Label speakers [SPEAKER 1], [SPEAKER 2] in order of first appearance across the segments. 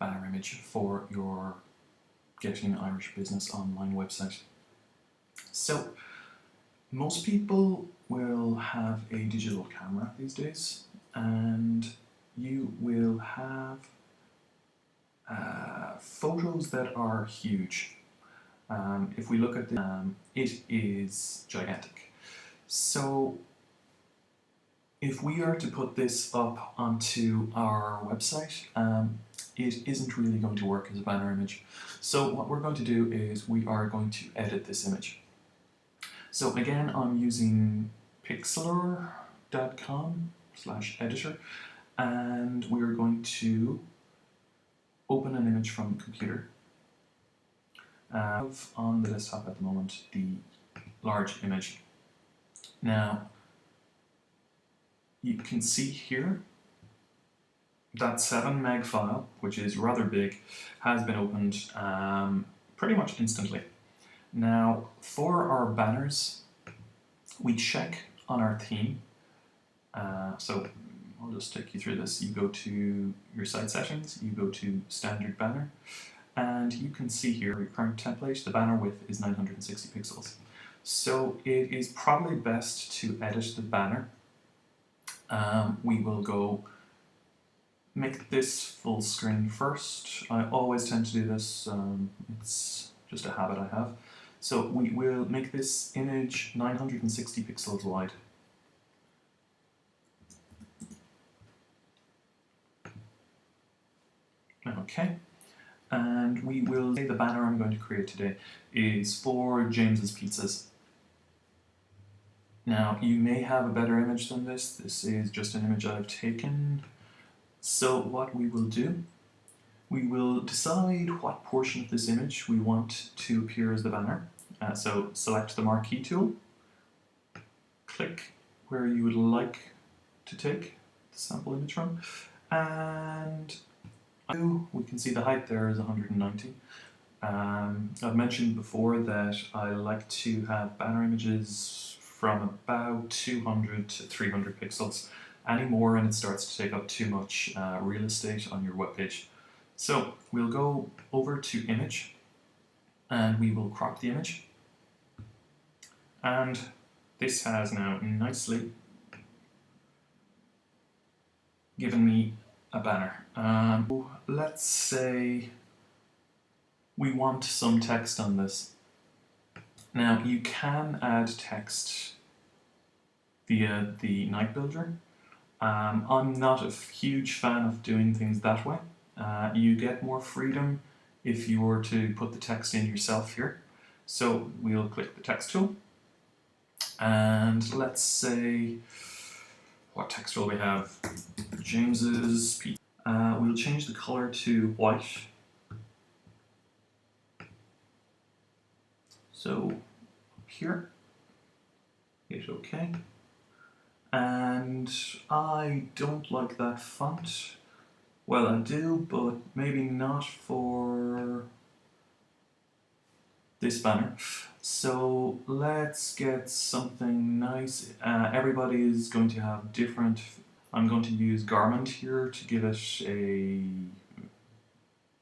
[SPEAKER 1] banner image for your Getting Irish Business Online website. So, most people will have a digital camera these days, and you will have photos that are huge. If we look at it is gigantic. So if we are to put this up onto our website, it isn't really going to work as a banner image. So what we're going to do is we are going to edit this image. So again, I'm using pixlr.com/editor, and we're going to open an image from the computer. I have on the desktop at the moment the large image. Now, you can see here that 7 meg file, which is rather big, has been opened pretty much instantly. Now, for our banners, we check on our theme. So I'll just take you through this. You go to your site settings, you go to standard banner, and you can see here your current template, the banner width is 960 pixels. So it is probably best to edit the banner. We will go make this full screen first. I always tend to do this, it's just a habit I have. So we will make this image 960 pixels wide. Okay, and we will say the banner I'm going to create today is for James's Pizzas. Now, you may have a better image than this. This is just an image I've taken. So what we will do, we will decide what portion of this image we want to appear as the banner. So select the marquee tool, click where you would like to take the sample image from, and we can see the height there is 190. I've mentioned before that I like to have banner images from about 200 to 300 pixels. Any more and it starts to take up too much real estate on your webpage. So we'll go over to image and we will crop the image. And this has now nicely given me a banner. Let's say we want some text on this. Now you can add text via the Night Builder. I'm not a huge fan of doing things that way. You get more freedom if you were to put the text in yourself here. So we'll click the text tool, and let's say, what text will we have? James's Pizza. We'll change the color to white. So up here, hit OK. And I don't like that font. Well, I do, but maybe not for this banner. So let's get something nice. Everybody is going to have different. I'm going to use Garment here to give it a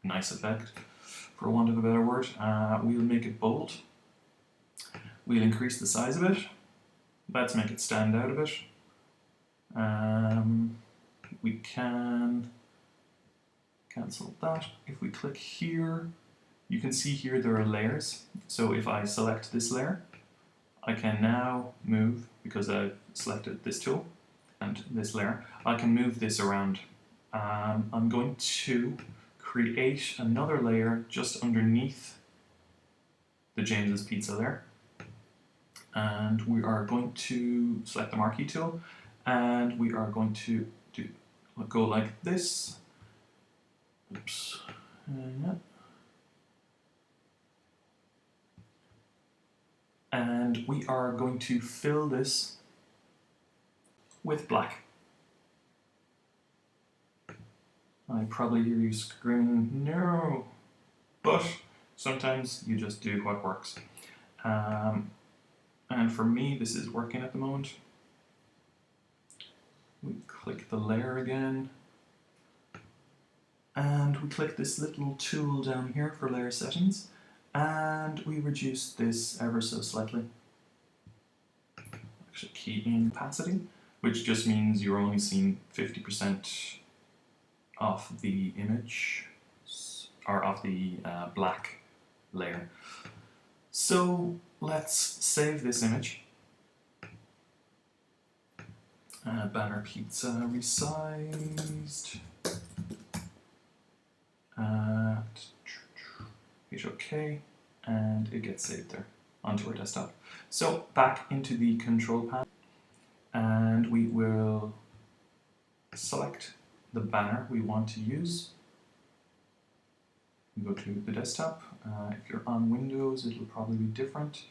[SPEAKER 1] nice effect, for want of a better word. We'll make it bold. We'll increase the size of it. Let's make it stand out a bit. We can cancel that. If we click here, you can see here there are layers. So if I select this layer, I can now move, because I've selected this tool and this layer, I can move this around. I'm going to create another layer just underneath the James's Pizza layer. And we are going to select the marquee tool, and we are going to go like this. Oops. And we are going to fill this with black. I probably hear you screaming, no! But sometimes you just do what works. And for me, this is working at the moment. We click the layer again. and we click this little tool down here for layer settings, and we reduce this ever so slightly. Actually key in opacity, which just means you're only seeing 50% of the image, or of the black layer. So let's save this image. Banner pizza resized. Hit OK, and it gets saved there onto our desktop. So back into the control panel, and we will select the banner we want to use. Go to the desktop. If you're on Windows, it'll probably be different.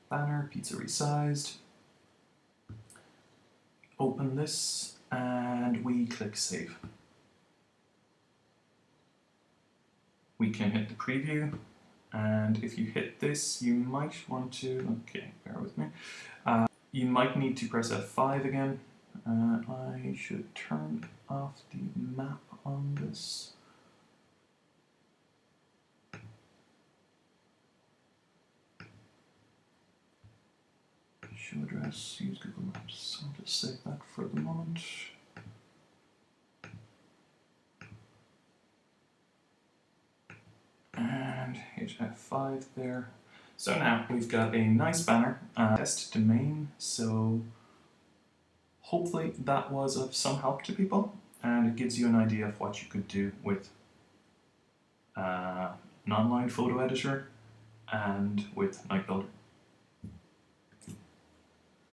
[SPEAKER 1] Banner, pizza resized. Open this, and we click save. We can hit the preview, and if you hit this, you might want to, okay, bear with me, you might need to press F5 again. I should turn off the map on this. Show address, use Google Maps. I'll just save that for the moment. And hit F5 there. So now we've got a nice banner, test domain, so hopefully that was of some help to people, and it gives you an idea of what you could do with an online photo editor and with Nightbuilder.